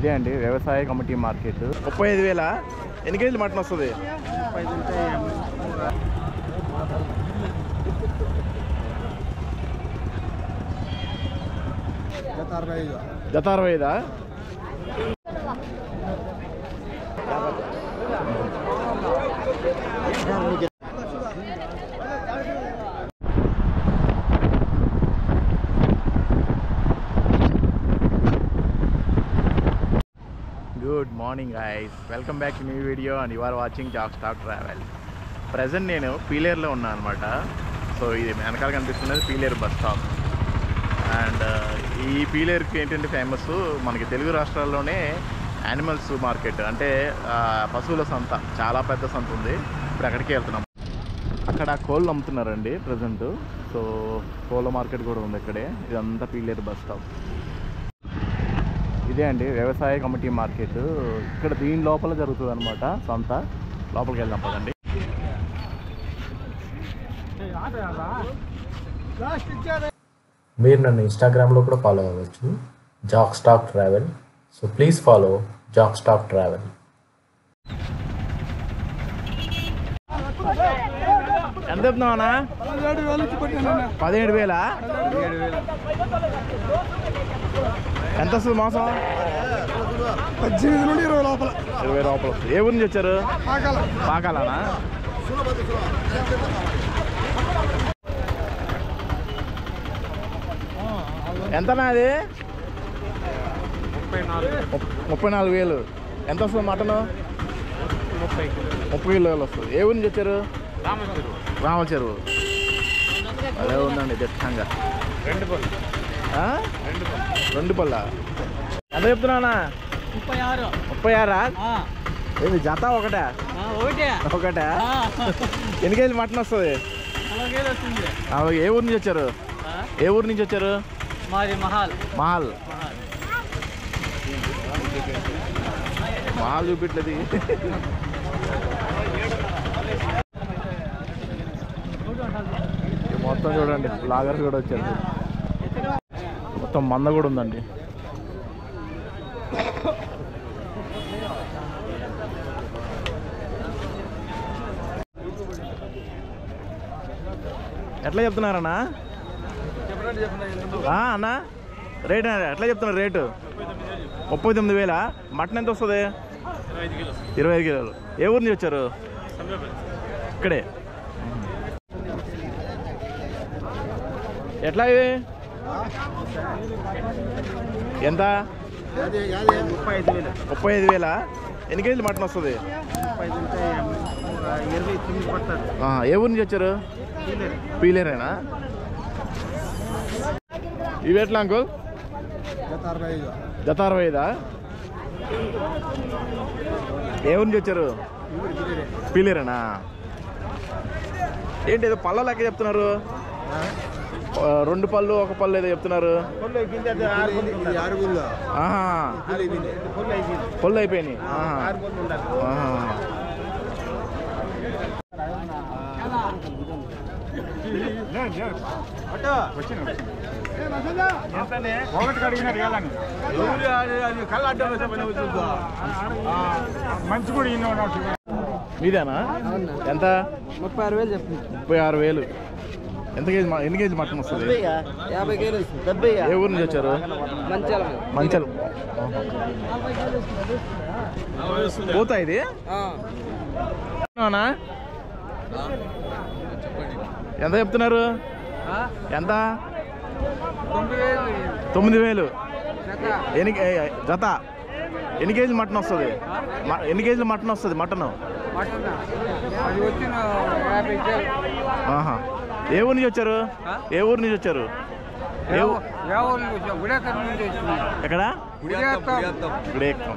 ఇదే అండి వ్యవసాయ కమిటీ మార్కెట్. 35,000. ఎన్ని కేజీలు మటన్ వస్తుంది? జత 65. Good morning guys, welcome back to new video and you are watching Jack Stack travel. Present నేను పీలేరులో ఉన్నాను అనమాట. సో ఇది వెనకాల కనిపిస్తున్నది పీలేరు బస్ స్టాప్. అండ్ ఈ పీలేరుకి ఏంటంటే ఫేమస్, మనకి తెలుగు రాష్ట్రాల్లోనే యానిమల్స్ మార్కెట్, అంటే పశువుల సంత, చాలా పెద్ద సంత ఉంది. ఇప్పుడు అక్కడికి వెళ్తున్నాం. అక్కడ కోళ్ళు అమ్ముతున్నారండి ప్రజెంట్. సో కోళ్ళ మార్కెట్ కూడా ఉంది ఇక్కడే. ఇదంతా పీలేరు బస్ స్టాప్. ఇదే అండి వ్యవసాయ కమిటీ మార్కెట్. ఇక్కడ దీని లోపల జరుగుతుంది అనమాట సంత. లోపలికి వెళ్దాం పదండి. మీరు నన్ను ఇన్స్టాగ్రామ్లో కూడా ఫాలో అవ్వచ్చు, Jack Stack travel. So please follow Jack Stack travel. ఎంత చెప్తున్నావునా? 17,000. ఎంత వస్తుంది మాసం? 18 నుండి 20 లోపల. 20 లోపల వస్తుంది. ఏ ఊరి నుంచి వచ్చారు? పాకాలనా? ఎంతనా అది? 34,000. ఎంత వస్తుంది మటను? 30 కిలోలు వస్తుంది. ఏ ఊరి నుంచి వచ్చారు? రామల చెరువు. అదే ఉందండి దిట్టంగా. 2 పళ్ళ. ఎంత చెప్తున్నానా? 36. ఏది జత? ఒకటా? ఎన్ని కేజీలు మటన్ వస్తుంది? ఏ ఊరి నుంచి వచ్చారు? ఏ ఊరి నుంచి వచ్చారు? మహల్. మహల్ చూపించలేదు. మొత్తం చూడండి, బ్లాగర్స్ కూడా వచ్చారు. మొత్తం మంద కూడా ఉందండి. ఎట్లా చెప్తున్నారన్నా? అన్నా రేట్ ఎట్లా చెప్తున్నారు? రేటు 39,000. మటన్ ఎంత వస్తుంది? 25 కిలోలు. ఏ ఊరి నుంచి వచ్చారు? ఇక్కడే. ఎట్లా ఇవి? ఎంత? 35,000. ఎన్ని కేజీలు మటన్ వస్తుంది? ఏ ఊరి నుంచి వచ్చారు? పీలేరేనా? ఇవి ఎట్లా అంకుల్? జత 65. ఏ ఊరి నుంచి వచ్చారు? పీలేరేనా? ఏంటి ఏదో పళ్ళ లెక్క చెప్తున్నారు? 2 పళ్ళు 1 పళ్ళు ఏదో చెప్తున్నారు. పళ్ళు అయిపోయినాయి. మీదేనా? ఎంత? 36,000 చెప్తుంది. 36,000. ఎంత కేజీ? ఎన్ని కేజీ మటన్ వస్తుంది? 50 కేజీలు. ఏ ఊరి నుంచి వచ్చారు? మంచల్. పోతా ఇది? ఎంత చెప్తున్నారు? ఎంత? 9,000. జత. ఎన్ని కేజీలు మటన్ వస్తుంది? ఎన్ని కేజీలు మటన్ వస్తుంది? మటన్ ఏ ఊరి నుంచి వచ్చారు? ఏ ఊరి నుంచి వచ్చారు? ఎక్కడ? గుడేక్కం.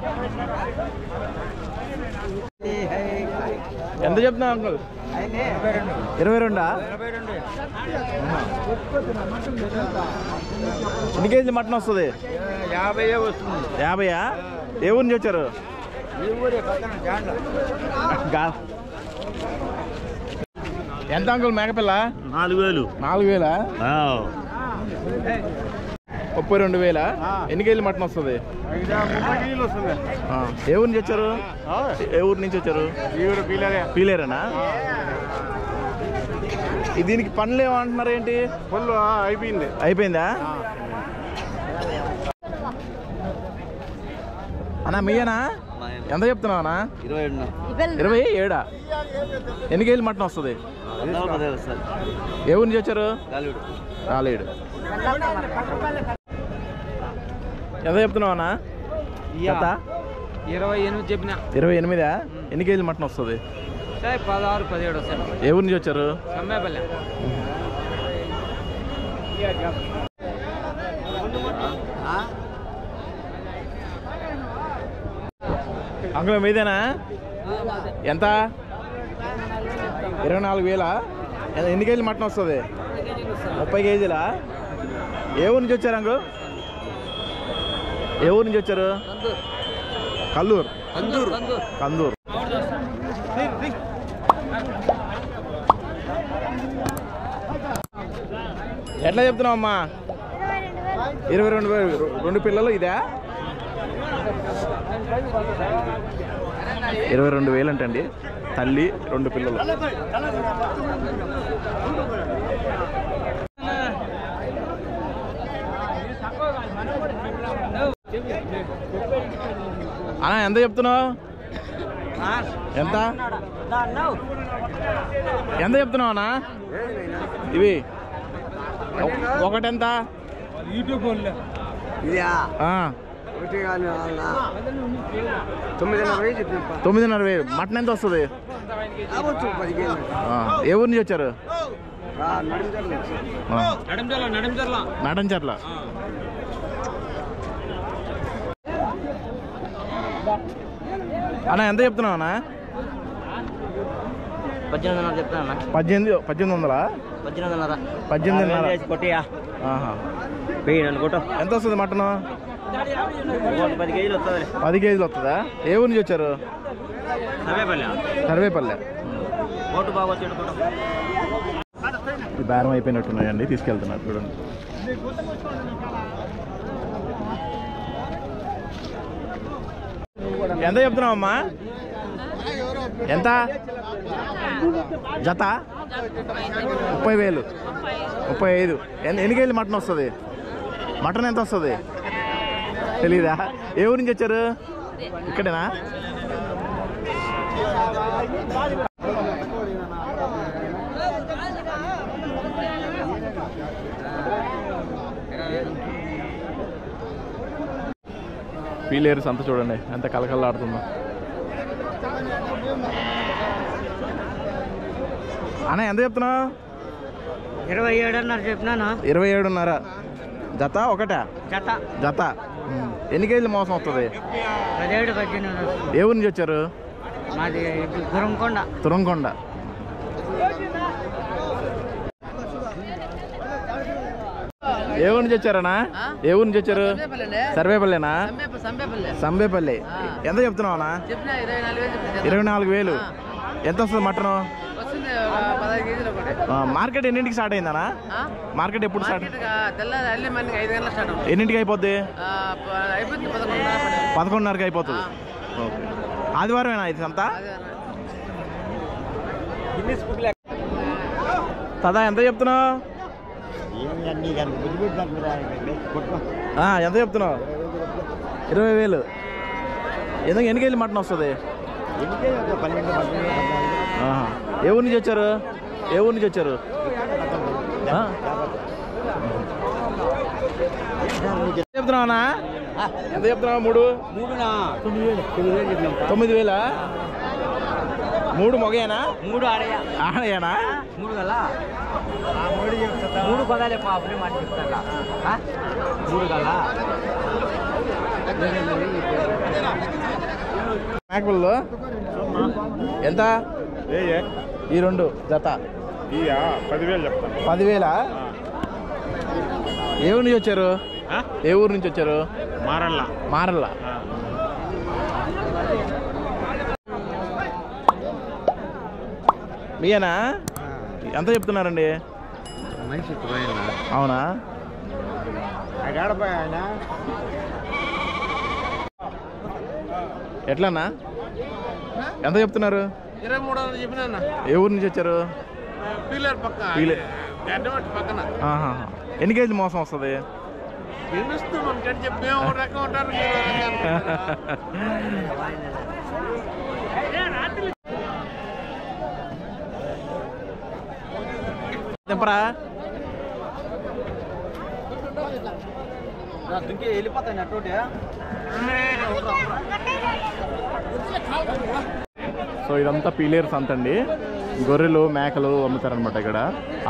ఎంత చెప్తున్నా అంకుల్? 22. ఎన్ని కేజీలు మటన్ వస్తుంది? 50. ఏ ఊరి నుంచి వచ్చారు? ఎంత అంకుల్ మేకపిల్ల? 4,000. 4,000. 32,000. ఎన్ని కేజీలు మటన్ వస్తుంది? 30 కేజీలు వస్తుంది. ఏ ఊరు నుంచి వచ్చారు? ఏ ఊరు నుంచి వచ్చారు? పీలేరేనా? దీనికి పనులు ఏమంటున్నారు ఏంటి? ఫుల్ అయిపోయిందా అన్నా? మీయేనా? ఎంత చెప్తున్నావు అన్నా? 27. ఎన్ని కేజీలు మటన్ వస్తుంది? ఏ ఊరి నుంచి వచ్చారు? రాలేడు. ఎంత చెప్తున్నావు అన్నా? 28 చెప్పిన. 28. ఎన్ని కేజీలు మటన్ వస్తుంది? 16-17 వస్తాయి. ఏ ఊరి నుంచి వచ్చారు? సమ్మేపల్లె. అంకుల్ మీదేనా? ఎంత? 24,000. ఎన్ని కేజీలు మటన్ వస్తుంది? 30 కేజీలా? ఏ ఊరి నుంచి వచ్చారు అంకుల్? ఏ ఊరి నుంచి వచ్చారు? కల్లూరు. కందూరు. ఎట్లా చెప్తున్నావు అమ్మా? 22,000. 2 పిల్లలు ఇదా? 22,000 అంటండి. తల్లి 2 పిల్లలు. అన్నా ఎంత చెప్తున్నావు? ఎంత ఎంత చెప్తున్నావు అన్నా? ఇవి ఒకటెంత? 9,500. మటన్ ఎంత వస్తుంది? ఏ ఊరి నుంచి వచ్చారు? నడంచర్ల. అన్నా ఎంత చెప్తున్నావు అన్నా? 1800 చెప్తాను. 1800. 18,500. ఎంత వస్తుంది మటన్? 10 కేజీలు వస్తుంది. 10 కేజీలు వస్తుందా? ఏ ఊరి నుంచి వచ్చారు? సర్వేపల్లె. ఈ బేరం అయిపోయినట్టున్నాయండి, తీసుకెళ్తున్నారు చూడండి. ఎంత చెప్తున్నావు అమ్మా? ఎంత జత? 30,000. 35. ఎన్ని కేజీలు మటన్ వస్తుంది? మటన్ ఎంత వస్తుంది తెలీదా? ఏ ఊరి నుంచి వచ్చారు? ఇక్కడేనా? పీలేరు సంత చూడండి ఎంత కలకల్లాడుతుందో. అన్న ఎంత చెప్తున్నావు? 27 చెప్పినాను. 27.5. జత ఒకటా? జత. ఎన్ని కేజీలు మోసం వస్తుంది? 17-18. ఏ ఊరి నుంచి వచ్చారు? మాది తురంకొండ. ఏ ఊరి నుంచి వచ్చారన్నా? ఏ ఊరి నుంచి వచ్చారు? సర్వేపల్లేనా? సంబేపల్లి. ఎంత చెప్తున్నావు అన్నా? 24,000. ఎంత వస్తుంది మటను? మార్కెట్ ఎన్నింటికి స్టార్ట్ అయిందనా? మార్కెట్ ఎప్పుడు స్టార్ట్? ఎన్నింటికి అయిపోద్ది? 11:30కి అయిపోతుంది. ఓకే. ఆదివారమేనా ఇది సంత? తదా ఎంత చెప్తున్నావు? ఎంత చెప్తున్నావు? 20,000. ఎందుకు? ఎన్ని కేజీలు మటన్ వస్తుంది? ఏ ఊరి నుంచి వచ్చారు? ఏ ఊరి నుంచి వచ్చారు? చెప్తున్నావా? ఎంత చెప్తున్నావు? 9,000. 3 మొగేనా? 3 ఆడయేనా? 3 గల 3 పదాలే పాపనే మాట చెప్తారా? 3 గల మేకపిల్లలు ఎంత? ఈ 2 జత 10,000 చెప్తాను. 10,000. ఏ ఊరి నుంచి వచ్చారు? ఏ ఊరు నుంచి వచ్చారు? మారల్ల. మీయేనా? ఎంత చెప్తున్నారండి? అవునా? ఎట్లన్నా ఎంత చెప్తున్నారు? 2300 చెప్పినా. ఏ ఊరు నుంచి వచ్చారు? పీలర్ పక్క పక్కన. ఎన్ని కేజీలు మోసం వస్తుంది? తెంపరా వెళ్ళిపోతాయి అటు. సో ఇదంతా పీలేరు సంత అండి. గొర్రెలు మేకలు అమ్ముతారనమాట ఇక్కడ.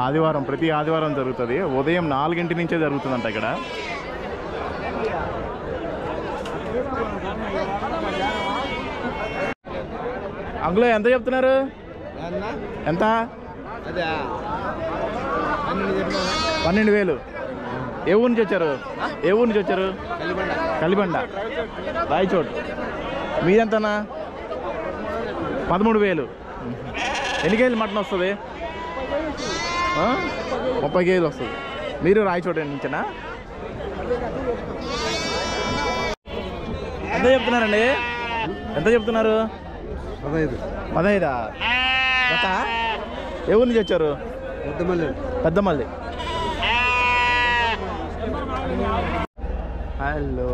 ఆదివారం, ప్రతి ఆదివారం జరుగుతుంది. ఉదయం 4 నుంచే జరుగుతుందంట ఇక్కడ. అంకుల్ ఎంత చెప్తున్నారు? ఎంత? 12,000. ఏ ఊరు నుంచి వచ్చారు? ఏ ఊరు నుంచి వచ్చారు? కలిబండ, రాయచోట్. మీదెంతనా? 13,000. ఎన్ని కేజీలు మటన్ వస్తుంది? 30 కేజీలు వస్తుంది. మీరు రాయచోట నుంచేనా? ఎంత చెప్తున్నారండి? ఎంత చెప్తున్నారు? 15. గత ఏ ఊరు నుంచి వచ్చారు? పెద్దమల్లి. హలో,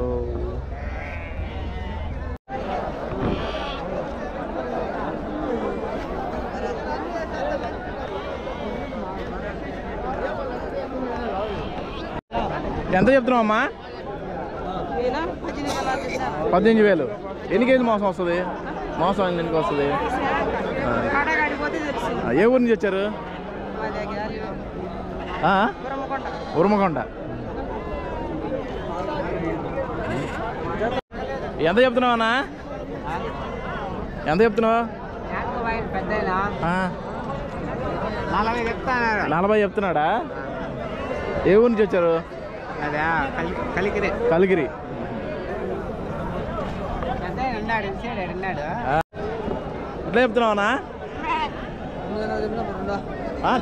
ఎంత చెప్తున్నావు అమ్మా? 18,000. ఎన్ని కేజీలు మోసం వస్తుంది? మోసం ఎందుకు వస్తుంది? ఏ ఊరు నుంచి వచ్చారు? ఉరుమకొండ. ఎంత చెప్తున్నావు అన్నా? ఎంత చెప్తున్నావు? 40 చెప్తున్నాడా? ఏ ఊరు నుంచి వచ్చారు? కలిగిరి. ఎట్లా చెప్తున్నావునా?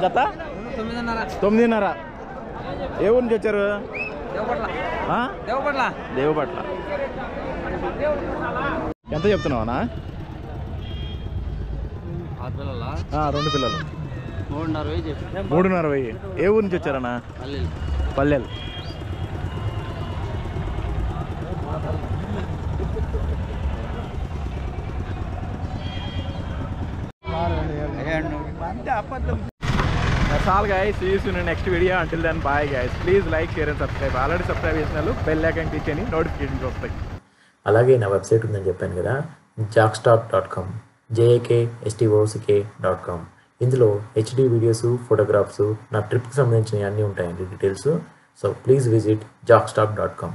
గత 9:30. ఏ ఊరు నుంచి వచ్చారు? దేవపట్ల. ఎంత చెప్తున్నావునా? 2 పిల్లలు. 3,500. ఏ ఊరు నుంచి వచ్చారన్నా? పల్లెలు. That's all guys. See you soon in the next video. Until then, bye guys. Please like, share and subscribe. Already subscribe చేసినారు, బెల్ ఐకాన్ క్లిక్ చేయండి, నోటిఫికేషన్స్ వస్తాయి. అలాగే నా వెబ్సైట్ ఉందని చెప్పాను కదా, jakstock.com, jakstock.com. ఇందులో HD వీడియోస్, ఫోటోగ్రాఫ్స్, నా ట్రిప్కి సంబంధించిన అన్నీ ఉంటాయండి details. So please visit jakstock.com.